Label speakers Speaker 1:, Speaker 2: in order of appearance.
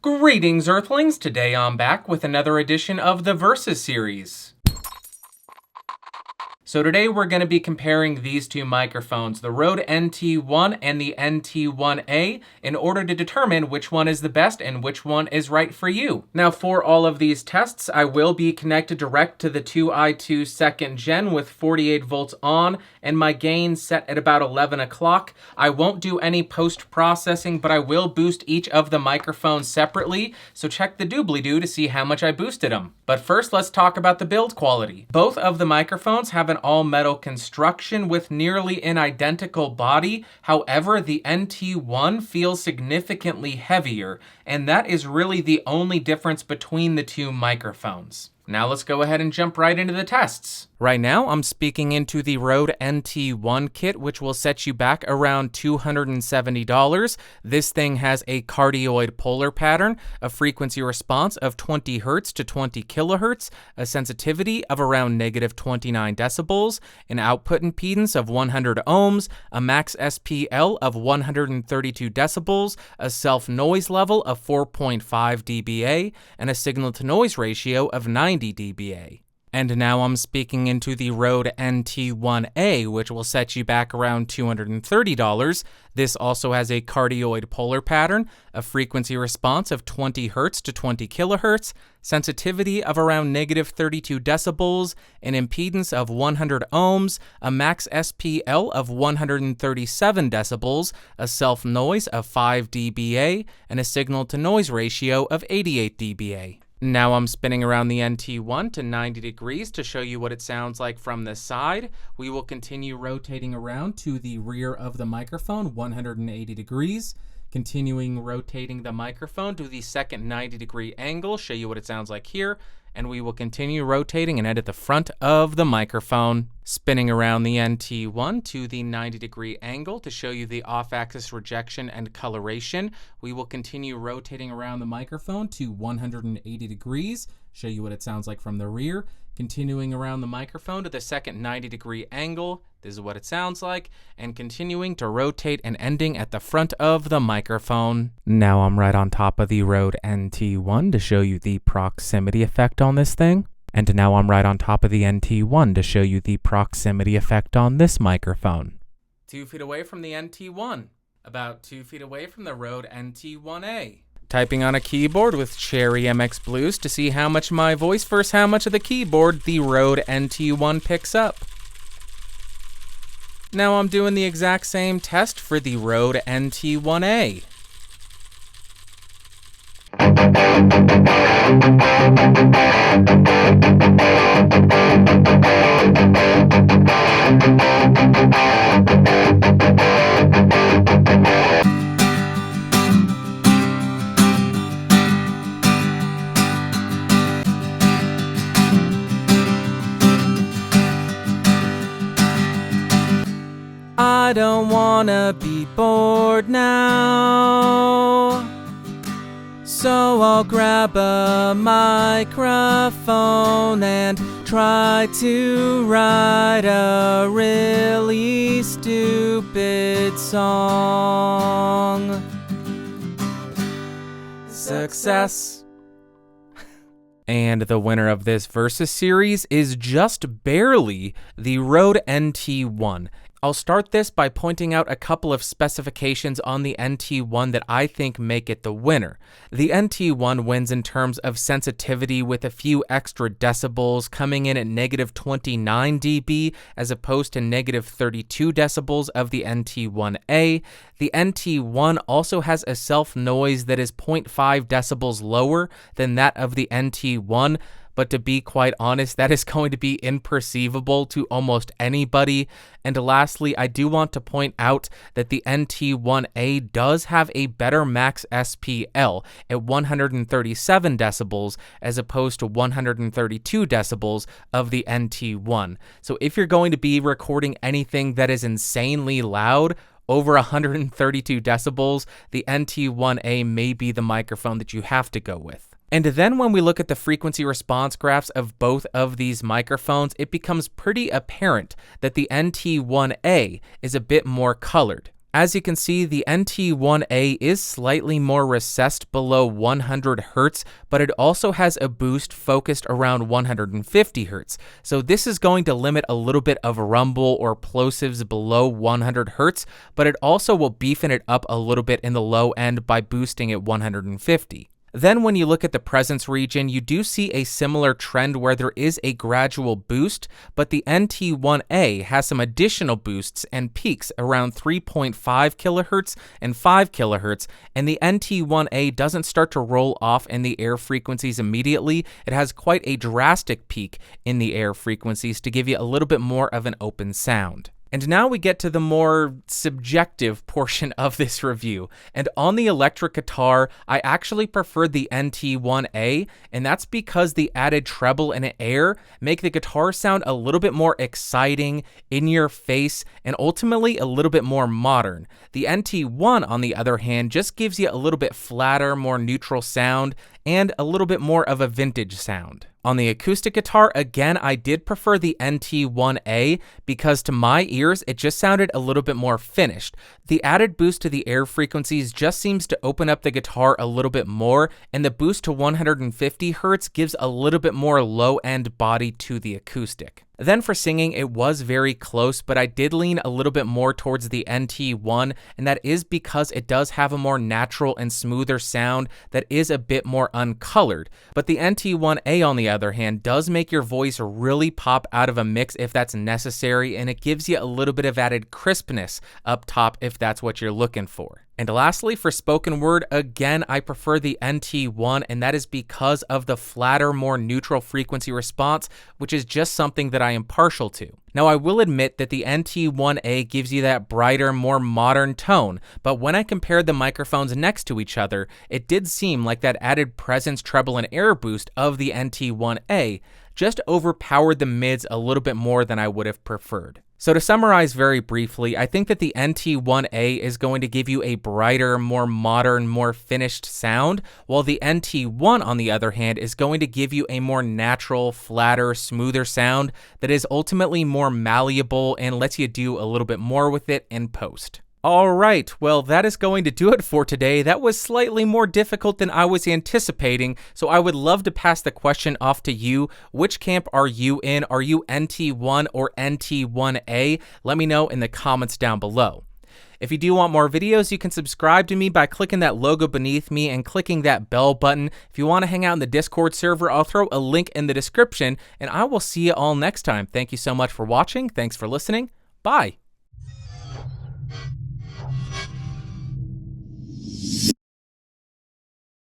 Speaker 1: Greetings, Earthlings! Today I'm back with another edition of the Versus series. So today we're going to be comparing these two microphones, the Rode NT1 and the NT1a, in order to determine which one is the best and which one is right for you. Now for all of these tests, I will be connected direct to the 2i2 2nd Gen with 48 volts on and my gain set at about 11 o'clock. I won't do any post-processing, but I will boost each of the microphones separately, so check the doobly-doo to see how much I boosted them. But first, let's talk about the build quality. Both of the microphones have an all-metal construction with nearly an identical body. However, the NT1 feels significantly heavier, and that is really the only difference between the two microphones. Now let's go ahead and jump right into the tests. Right now, I'm speaking into the Rode NT1 kit, which will set you back around $270. This thing has a cardioid polar pattern, a frequency response of 20 Hz to 20 kHz, a sensitivity of around -29 decibels, an output impedance of 100 ohms, a max SPL of 132 decibels, a self-noise level of 4.5 dBA, and a signal-to-noise ratio of 90 dBA. And now I'm speaking into the Rode NT1a, which will set you back around $230. This also has a cardioid polar pattern, a frequency response of 20 Hz to 20 kHz, sensitivity of around -32 decibels, an impedance of 100 ohms, a max SPL of 137 decibels, a self-noise of 5 dBA, and a signal-to-noise ratio of 88 dBA. Now I'm spinning around the NT1 to 90 degrees to show you what it sounds like from the side. We will continue rotating around to the rear of the microphone, 180 degrees. Continuing rotating the microphone to the second 90-degree angle, show you what it sounds like here. And we will continue rotating and edit the front of the microphone. Spinning around the NT1 to the 90-degree angle to show you the off-axis rejection and coloration. We will continue rotating around the microphone to 180 degrees, show you what it sounds like from the rear. Continuing around the microphone to the second 90-degree angle, this is what it sounds like, and continuing to rotate and ending at the front of the microphone. Now I'm right on top of the Rode NT1 to show you the proximity effect on this thing. And now I'm right on top of the NT1 to show you the proximity effect on this microphone. 2 feet away from the NT1, about 2 feet away from the Rode NT1a. Typing on a keyboard with Cherry MX Blues to see how much my voice versus how much of the keyboard the Rode NT1 picks up. Now I'm doing the exact same test for the Rode NT1a. I don't wanna be bored now, so I'll grab a microphone and try to write a really stupid song. Success. And the winner of this Versus series is just barely the Rode NT1. I'll start this by pointing out a couple of specifications on the NT1 that I think make it the winner. The NT1 wins in terms of sensitivity with a few extra decibels, coming in at -29 dB as opposed to -32 decibels of the NT1a. The NT1 also has a self-noise that is 0.5 decibels lower than that of the NT1, but to be quite honest, that is going to be imperceivable to almost anybody. And lastly, I do want to point out that the NT1a does have a better max SPL at 137 decibels as opposed to 132 decibels of the NT1. So if you're going to be recording anything that is insanely loud, over 132 decibels, the NT1a may be the microphone that you have to go with. And then when we look at the frequency response graphs of both of these microphones, it becomes pretty apparent that the NT1a is a bit more colored. As you can see, the NT1a is slightly more recessed below 100 Hz, but it also has a boost focused around 150 Hz. So this is going to limit a little bit of rumble or plosives below 100 Hz, but it also will beefing it up a little bit in the low end by boosting it 150. Then when you look at the presence region, you do see a similar trend where there is a gradual boost, but the NT1a has some additional boosts and peaks around 3.5 kHz and 5 kHz, and the NT1a doesn't start to roll off in the air frequencies immediately. It has quite a drastic peak in the air frequencies to give you a little bit more of an open sound. And now we get to the more subjective portion of this review. And on the electric guitar, I actually preferred the NT1a, and that's because the added treble and air make the guitar sound a little bit more exciting, in your face, and ultimately a little bit more modern. The NT1, on the other hand, just gives you a little bit flatter, more neutral sound, and a little bit more of a vintage sound. On the acoustic guitar, again, I did prefer the NT1a because to my ears, it just sounded a little bit more finished. The added boost to the air frequencies just seems to open up the guitar a little bit more, and the boost to 150 Hz gives a little bit more low-end body to the acoustic. Then for singing, it was very close, but I did lean a little bit more towards the NT1, and that is because it does have a more natural and smoother sound that is a bit more uncolored. But the NT1a, on the other hand, does make your voice really pop out of a mix if that's necessary, and it gives you a little bit of added crispness up top if that's what you're looking for. And lastly, for spoken word, again, I prefer the NT1, and that is because of the flatter, more neutral frequency response, which is just something that I am partial to. Now, I will admit that the NT1a gives you that brighter, more modern tone, but when I compared the microphones next to each other, it did seem like that added presence, treble, and air boost of the NT1a just overpowered the mids a little bit more than I would have preferred. So to summarize very briefly, I think that the NT1a is going to give you a brighter, more modern, more finished sound, while the NT1, on the other hand, is going to give you a more natural, flatter, smoother sound that is ultimately more malleable and lets you do a little bit more with it in post. Alright, well that is going to do it for today. That was slightly more difficult than I was anticipating, so I would love to pass the question off to you. Which camp are you in? Are you NT1 or NT1a? Let me know in the comments down below. If you do want more videos, you can subscribe to me by clicking that logo beneath me and clicking that bell button. If you want to hang out in the Discord server, I'll throw a link in the description, and I will see you all next time. Thank you so much for watching. Thanks for listening. Bye.